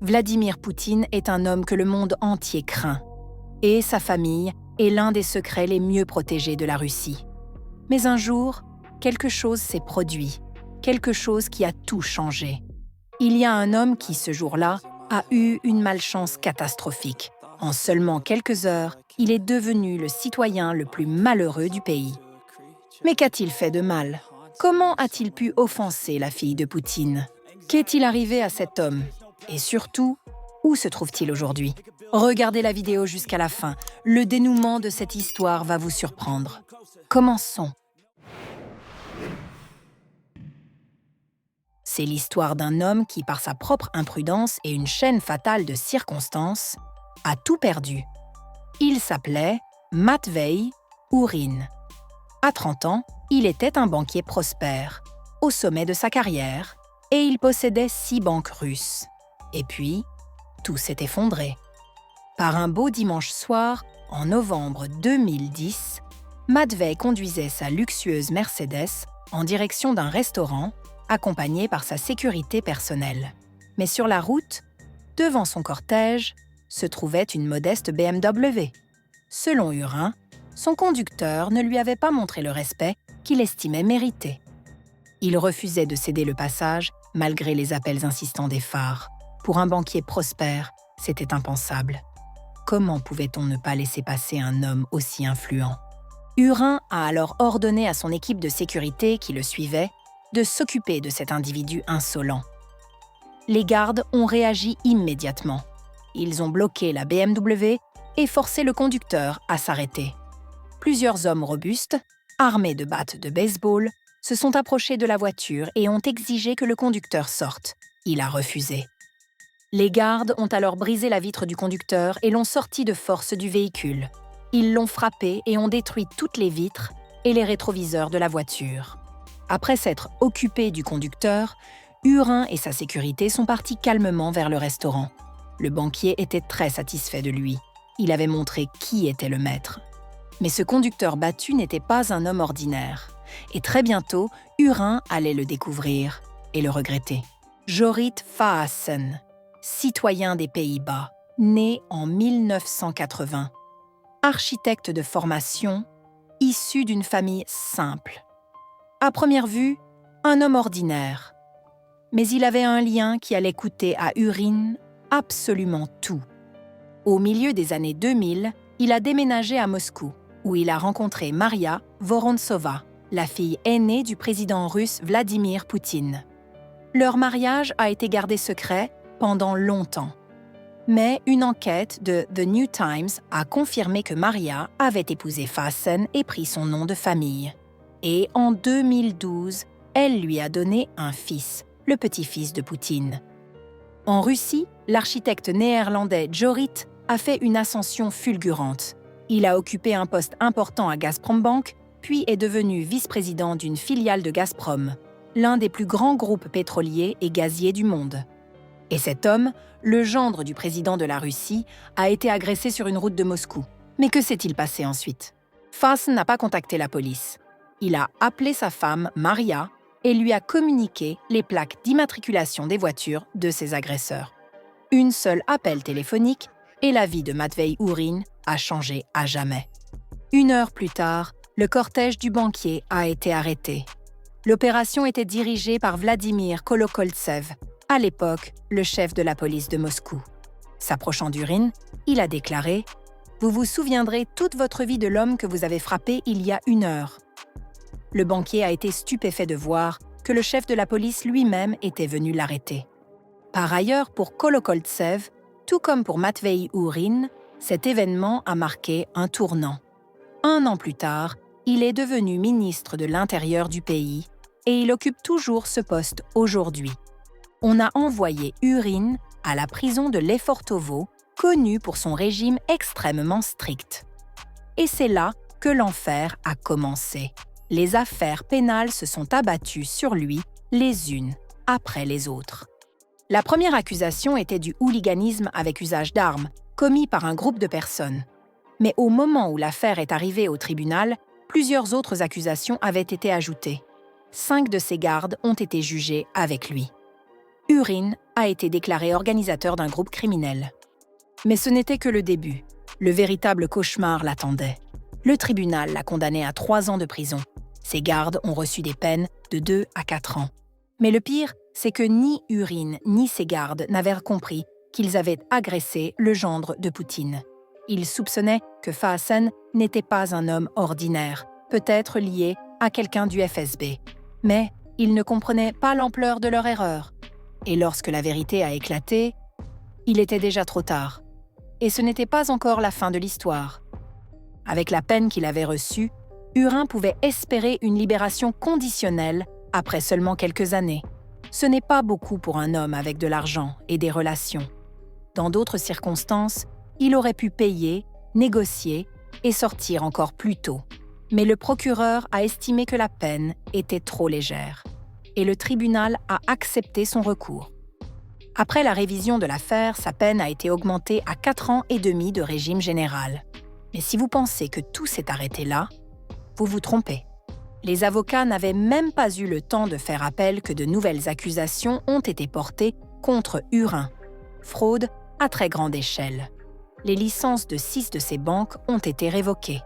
Vladimir Poutine est un homme que le monde entier craint. Et sa famille est l'un des secrets les mieux protégés de la Russie. Mais un jour, quelque chose s'est produit, quelque chose qui a tout changé. Il y a un homme qui, ce jour-là, a eu une malchance catastrophique. En seulement quelques heures, il est devenu le citoyen le plus malheureux du pays. Mais qu'a-t-il fait de mal? Comment a-t-il pu offenser la fille de Poutine? Qu'est-il arrivé à cet homme? Et surtout, où se trouve-t-il aujourd'hui? Regardez la vidéo jusqu'à la fin. Le dénouement de cette histoire va vous surprendre. Commençons. C'est l'histoire d'un homme qui, par sa propre imprudence et une chaîne fatale de circonstances, a tout perdu. Il s'appelait Matvei Ourine. À 30 ans, il était un banquier prospère, au sommet de sa carrière, et il possédait 6 banques russes. Et puis, tout s'est effondré. Par un beau dimanche soir, en novembre 2010, Matvei conduisait sa luxueuse Mercedes en direction d'un restaurant, accompagné par sa sécurité personnelle. Mais sur la route, devant son cortège, se trouvait une modeste BMW. Selon Urin, son conducteur ne lui avait pas montré le respect qu'il estimait mérité. Il refusait de céder le passage malgré les appels insistants des phares. Pour un banquier prospère, c'était impensable. Comment pouvait-on ne pas laisser passer un homme aussi influent? Urin a alors ordonné à son équipe de sécurité qui le suivait de s'occuper de cet individu insolent. Les gardes ont réagi immédiatement. Ils ont bloqué la BMW et forcé le conducteur à s'arrêter. Plusieurs hommes robustes, armés de battes de baseball, se sont approchés de la voiture et ont exigé que le conducteur sorte. Il a refusé. Les gardes ont alors brisé la vitre du conducteur et l'ont sorti de force du véhicule. Ils l'ont frappé et ont détruit toutes les vitres et les rétroviseurs de la voiture. Après s'être occupés du conducteur, Urin et sa sécurité sont partis calmement vers le restaurant. Le banquier était très satisfait de lui. Il avait montré qui était le maître. Mais ce conducteur battu n'était pas un homme ordinaire. Et très bientôt, Urin allait le découvrir et le regretter. Jorit Faassen, citoyen des Pays-Bas, né en 1980. Architecte de formation, issu d'une famille simple. À première vue, un homme ordinaire. Mais il avait un lien qui allait coûter à Urin absolument tout. Au milieu des années 2000, il a déménagé à Moscou, où il a rencontré Maria Vorontsova, la fille aînée du président russe Vladimir Poutine. Leur mariage a été gardé secret pendant longtemps. Mais une enquête de The New Times a confirmé que Maria avait épousé Faassen et pris son nom de famille. Et en 2012, elle lui a donné un fils, le petit-fils de Poutine. En Russie, l'architecte néerlandais Jorit a fait une ascension fulgurante. Il a occupé un poste important à Gazprombank, puis est devenu vice-président d'une filiale de Gazprom, l'un des plus grands groupes pétroliers et gaziers du monde. Et cet homme, le gendre du président de la Russie, a été agressé sur une route de Moscou. Mais que s'est-il passé ensuite? Faassen n'a pas contacté la police. Il a appelé sa femme, Maria, et lui a communiqué les plaques d'immatriculation des voitures de ses agresseurs. Un seul appel téléphonique et la vie de Matvei Ourine a changé à jamais. 1 heure plus tard, le cortège du banquier a été arrêté. L'opération était dirigée par Vladimir Kolokoltsev, à l'époque le chef de la police de Moscou. S'approchant d'Ourine, il a déclaré « Vous vous souviendrez toute votre vie de l'homme que vous avez frappé il y a 1 heure ». Le banquier a été stupéfait de voir que le chef de la police lui-même était venu l'arrêter. Par ailleurs, pour Kolokoltsev, tout comme pour Matvei Ourine, cet événement a marqué un tournant. 1 an plus tard, il est devenu ministre de l'Intérieur du pays et il occupe toujours ce poste aujourd'hui. On a envoyé Ourine à la prison de Lefortovo, connue pour son régime extrêmement strict. Et c'est là que l'enfer a commencé. Les affaires pénales se sont abattues sur lui, les unes après les autres. La première accusation était du hooliganisme avec usage d'armes, commis par un groupe de personnes. Mais au moment où l'affaire est arrivée au tribunal, plusieurs autres accusations avaient été ajoutées. 5 de ses gardes ont été jugés avec lui. Urin a été déclaré organisateur d'un groupe criminel. Mais ce n'était que le début. Le véritable cauchemar l'attendait. Le tribunal l'a condamné à 3 ans de prison. Ses gardes ont reçu des peines de 2 à 4 ans. Mais le pire, c'est que ni Urin ni ses gardes n'avaient compris qu'ils avaient agressé le gendre de Poutine. Ils soupçonnaient que Faasen n'était pas un homme ordinaire, peut-être lié à quelqu'un du FSB. Mais ils ne comprenaient pas l'ampleur de leur erreur. Et lorsque la vérité a éclaté, il était déjà trop tard. Et ce n'était pas encore la fin de l'histoire. Avec la peine qu'il avait reçue, Urin pouvait espérer une libération conditionnelle après seulement quelques années. Ce n'est pas beaucoup pour un homme avec de l'argent et des relations. Dans d'autres circonstances, il aurait pu payer, négocier et sortir encore plus tôt. Mais le procureur a estimé que la peine était trop légère. Et le tribunal a accepté son recours. Après la révision de l'affaire, sa peine a été augmentée à 4 ans et demi de régime général. Mais si vous pensez que tout s'est arrêté là, vous vous trompez. Les avocats n'avaient même pas eu le temps de faire appel que de nouvelles accusations ont été portées contre Urin. Fraude à très grande échelle. Les licences de 6 de ses banques ont été révoquées.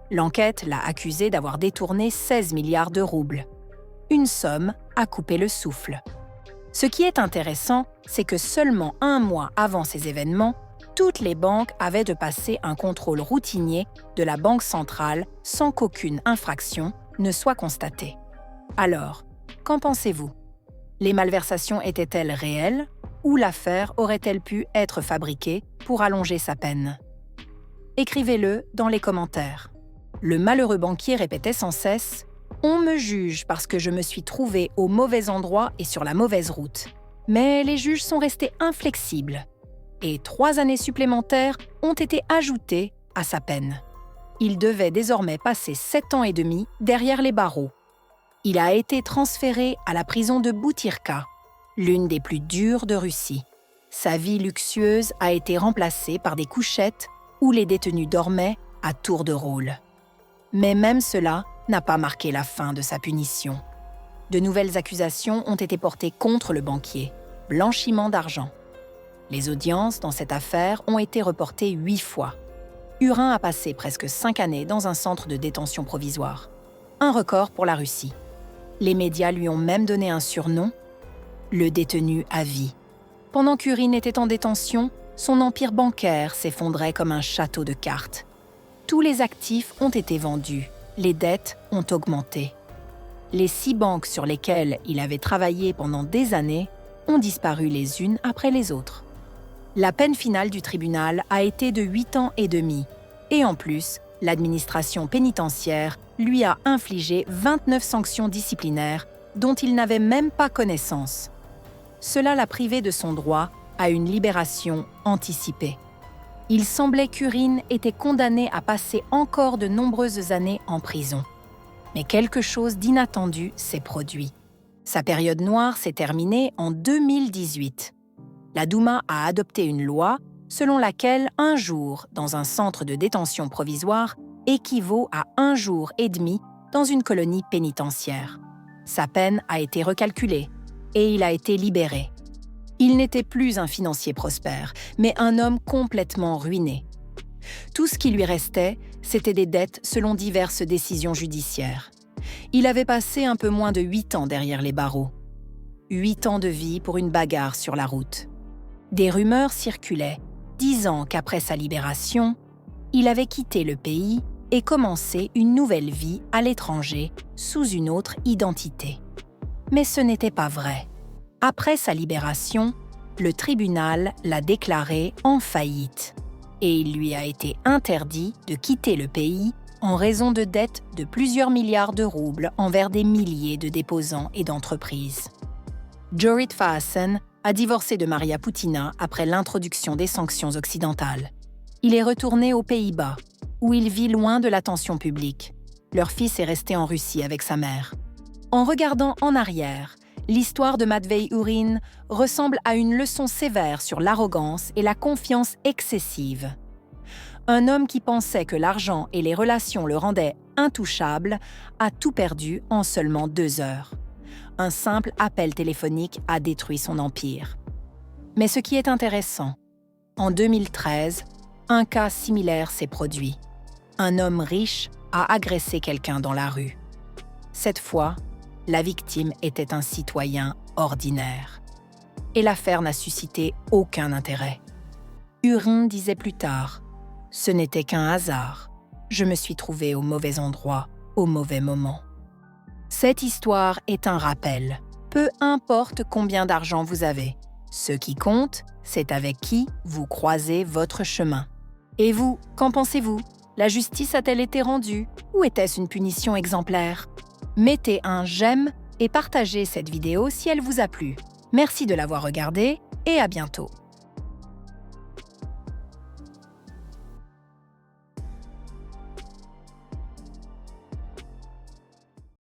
L'enquête l'a accusé d'avoir détourné 16 milliards de roubles. Une somme a coupé le souffle. Ce qui est intéressant, c'est que seulement 1 mois avant ces événements, toutes les banques avaient de passer un contrôle routinier de la Banque centrale sans qu'aucune infraction ne soit constatée. Alors, qu'en pensez-vous? Les malversations étaient-elles réelles ou l'affaire aurait-elle pu être fabriquée pour allonger sa peine? Écrivez-le dans les commentaires. Le malheureux banquier répétait sans cesse « On me juge parce que je me suis trouvé au mauvais endroit et sur la mauvaise route. » Mais les juges sont restés inflexibles. Et 3 années supplémentaires ont été ajoutées à sa peine. Il devait désormais passer 7 ans et demi derrière les barreaux. Il a été transféré à la prison de Butyrka, l'une des plus dures de Russie. Sa vie luxueuse a été remplacée par des couchettes où les détenus dormaient à tour de rôle. Mais même cela n'a pas marqué la fin de sa punition. De nouvelles accusations ont été portées contre le banquier, blanchiment d'argent. Les audiences dans cette affaire ont été reportées 8 fois. Urin a passé presque 5 années dans un centre de détention provisoire. Un record pour la Russie. Les médias lui ont même donné un surnom, le détenu à vie. Pendant qu'Urin était en détention, son empire bancaire s'effondrait comme un château de cartes. Tous les actifs ont été vendus, les dettes ont augmenté. Les 6 banques sur lesquelles il avait travaillé pendant des années ont disparu les unes après les autres. La peine finale du tribunal a été de 8 ans et demi, et en plus, l'administration pénitentiaire lui a infligé 29 sanctions disciplinaires dont il n'avait même pas connaissance. Cela l'a privé de son droit à une libération anticipée. Il semblait qu'Urin était condamné à passer encore de nombreuses années en prison. Mais quelque chose d'inattendu s'est produit. Sa période noire s'est terminée en 2018. La Douma a adopté une loi selon laquelle 1 jour dans un centre de détention provisoire équivaut à 1 jour et demi dans une colonie pénitentiaire. Sa peine a été recalculée et il a été libéré. Il n'était plus un financier prospère, mais un homme complètement ruiné. Tout ce qui lui restait, c'était des dettes selon diverses décisions judiciaires. Il avait passé un peu moins de 8 ans derrière les barreaux. 8 ans de vie pour une bagarre sur la route. Des rumeurs circulaient, disant qu'après sa libération, il avait quitté le pays et commencé une nouvelle vie à l'étranger sous une autre identité. Mais ce n'était pas vrai. Après sa libération, le tribunal l'a déclaré en faillite et il lui a été interdit de quitter le pays en raison de dettes de plusieurs milliards de roubles envers des milliers de déposants et d'entreprises. Jorit Faasen a divorcé de Maria Poutina après l'introduction des sanctions occidentales. Il est retourné aux Pays-Bas, où il vit loin de l'attention publique. Leur fils est resté en Russie avec sa mère. En regardant en arrière, l'histoire de Matvei Urin ressemble à une leçon sévère sur l'arrogance et la confiance excessive. Un homme qui pensait que l'argent et les relations le rendaient intouchable a tout perdu en seulement 2 heures. un simple appel téléphonique a détruit son empire. Mais ce qui est intéressant, en 2013, un cas similaire s'est produit. Un homme riche a agressé quelqu'un dans la rue. Cette fois, la victime était un citoyen ordinaire. Et l'affaire n'a suscité aucun intérêt. Urin disait plus tard « Ce n'était qu'un hasard. Je me suis trouvé au mauvais endroit, au mauvais moment. » Cette histoire est un rappel. Peu importe combien d'argent vous avez, ce qui compte, c'est avec qui vous croisez votre chemin. Et vous, qu'en pensez-vous? La justice a-t-elle été rendue? Ou était-ce une punition exemplaire? Mettez un j'aime et partagez cette vidéo si elle vous a plu. Merci de l'avoir regardée et à bientôt.